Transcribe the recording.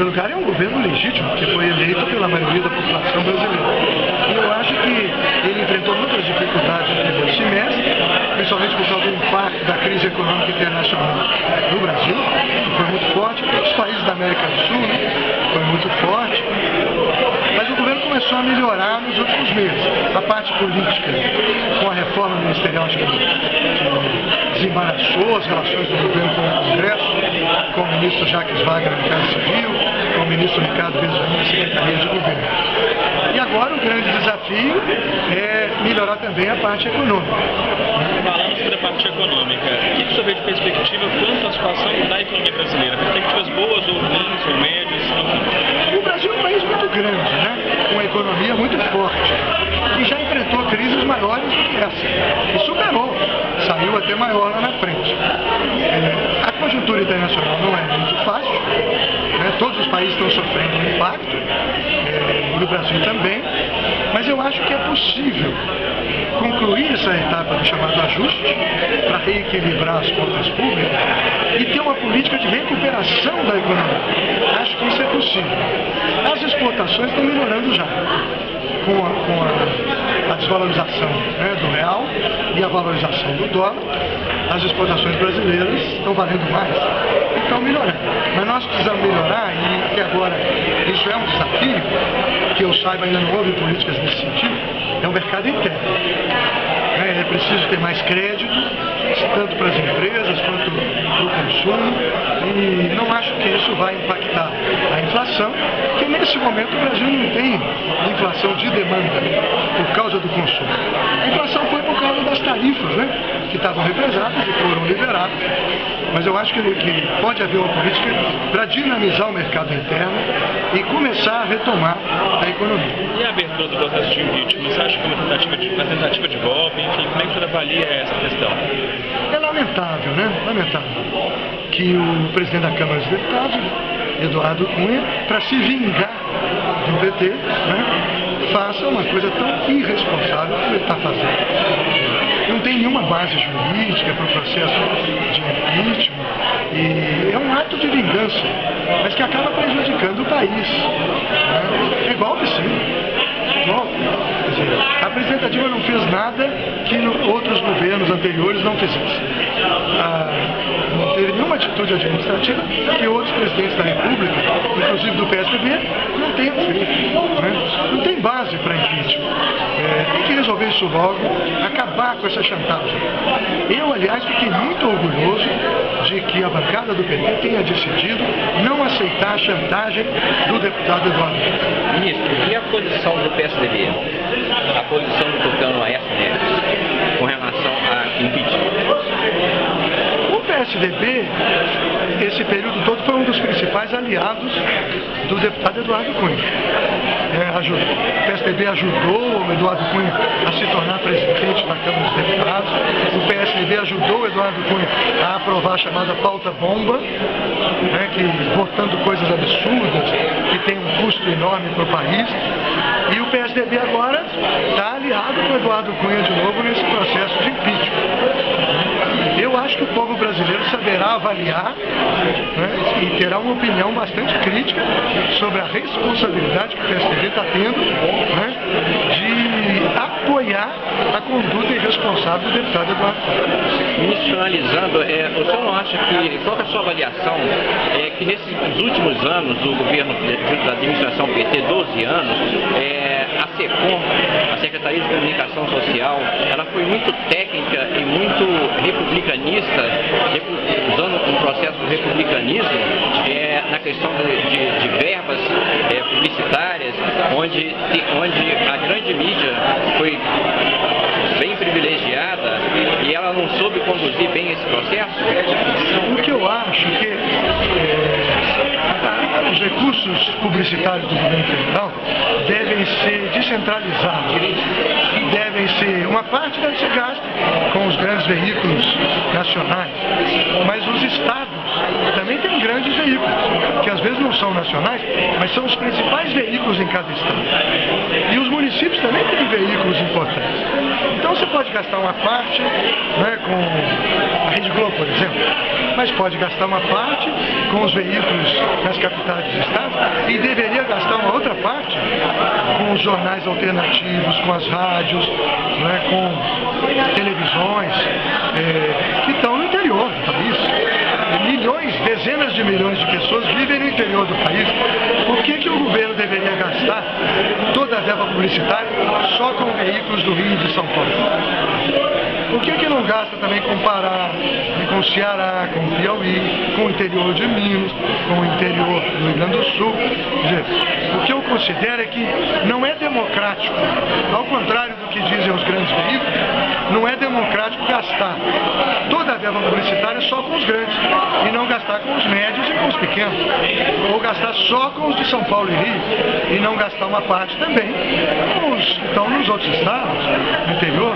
primeiro lugar, é um governo legítimo, que foi eleito pela maioria da população brasileira. E eu acho que ele enfrentou muitas dificuldades no primeiro semestre, principalmente por causa do impacto da crise econômica internacional no Brasil, que foi muito forte, os países da América do Sul, né, foi muito forte. Mas o governo começou a melhorar nos últimos meses. A parte política, com a reforma ministerial, acho que desembaraçou as relações do governo com o Congresso, com o ministro Jacques Wagner na Casa Civil, com o ministro Ricardo Rezende na Secretaria de Governo. E agora o grande desafio é melhorar também a parte econômica. Falando sobre a parte econômica, o que você vê de perspectiva quanto à situação da economia brasileira? Perspectivas boas ou ruins ou médias? O Brasil é um país muito grande, né? Com uma economia muito forte, e já enfrentou crises maiores do que essa, e superou, saiu até maior lá na frente. A conjuntura internacional não é muito fácil, né? Todos os países estão sofrendo um impacto, no Brasil também, mas eu acho que é possível concluir essa etapa do chamado ajuste para reequilibrar as contas públicas e ter uma política de recuperação da economia. Acho que isso é possível. As exportações estão melhorando já, com a desvalorização, né, do real e a valorização do dólar. As exportações brasileiras estão valendo mais e estão melhorando. Mas nós precisamos melhorar, e que agora isso é um desafio, que eu saiba ainda não houve políticas nesse sentido, é o mercado interno. É preciso ter mais crédito, tanto para as empresas quanto para o consumo, e não acho que isso vai impactar a inflação, porque nesse momento o Brasil não tem inflação de demanda por causa do consumo. A inflação foi por causa das tarifas, né, que estavam represadas e foram liberadas, mas eu acho que pode haver uma política para dinamizar o mercado interno e começar a retomar a economia. E a abertura do processo de impeachment, você acha que é uma tentativa de golpe? Enfim, como é que você avalia essa questão? É lamentável, né? Lamentável que o presidente da Câmara dos Deputados, Eduardo Cunha, para se vingar do PT, né, faça uma coisa tão irresponsável como ele está fazendo. Não tem nenhuma base jurídica para o processo de impeachment, e é um ato de vingança, mas que acaba prejudicando o país. Né? É golpe, sim. Quer dizer, a presidenta Dilma não fez nada que outros governos anteriores não fizessem. Não teve nenhuma atitude administrativa que outros presidentes da República, inclusive do PSDB, não tenham feito. Né? Não tem base para impeachment. Tem que resolver isso logo, acabar com essa chantagem. Eu, aliás, fiquei muito orgulhoso de que a bancada do PT tenha decidido não aceitar a chantagem do deputado Eduardo. Ministro, e a posição do PSDB? A posição do Tucano Aécio Neves com relação a impeachment? O PSDB, esse período todo, foi um dos principais aliados do deputado Eduardo Cunha. O PSDB ajudou o Eduardo Cunha a se tornar presidente da Câmara dos Deputados. O PSDB ajudou o Eduardo Cunha a aprovar a chamada pauta bomba, né, votando coisas absurdas, que tem um custo enorme para o país. E o PSDB agora está aliado com o Eduardo Cunha de novo nesse processo de impeachment. Eu acho que o povo brasileiro saberá avaliar, né, e terá uma opinião bastante crítica sobre a responsabilidade que o PSDB está tendo, né, de apoiar a conduta irresponsável do deputado Eduardo Cunha. Ministro, finalizando, o senhor não acha que, qual é a sua avaliação, que nesses últimos anos do governo da administração PT, 12 anos, a SECOM, a Secretaria de Comunicação Social, ela foi muito técnica e muito republicanista, usando um processo de republicanismo na questão de verbas publicitárias, onde a grande mídia foi bem privilegiada e ela não soube conduzir bem esse processo? O que eu acho que os recursos publicitários do governo federal devem ser descentralizados. Uma parte deve ser gasta com os grandes veículos nacionais, mas os estados também têm grandes veículos, que às vezes não são nacionais, mas são os principais veículos em cada estado. E os municípios também têm veículos importantes. Então você pode gastar uma parte, né, com a Rede Globo, por exemplo, mas pode gastar uma parte com os veículos das capitais dos estados e deveria gastar uma outra parte com os jornais alternativos, com as rádios, né, com televisões que estão no interior do país. Milhões, dezenas de milhões de pessoas vivem no interior do país. Por que o governo deveria gastar toda a verba publicitária só com veículos do Rio e de São Paulo? Por que não gasta também com Pará, com o Ceará, com o Piauí, com o interior de Minas, com o interior do Rio Grande do Sul? Quer dizer, o que eu considero é que não é democrático, ao contrário do que dizem os grandes veículos, não é democrático gastar toda a verba publicitária só com os grandes e não gastar com os médios e com os pequenos, ou gastar só com os de São Paulo e Rio e não gastar uma parte também com os que estão nos outros estados, no interior.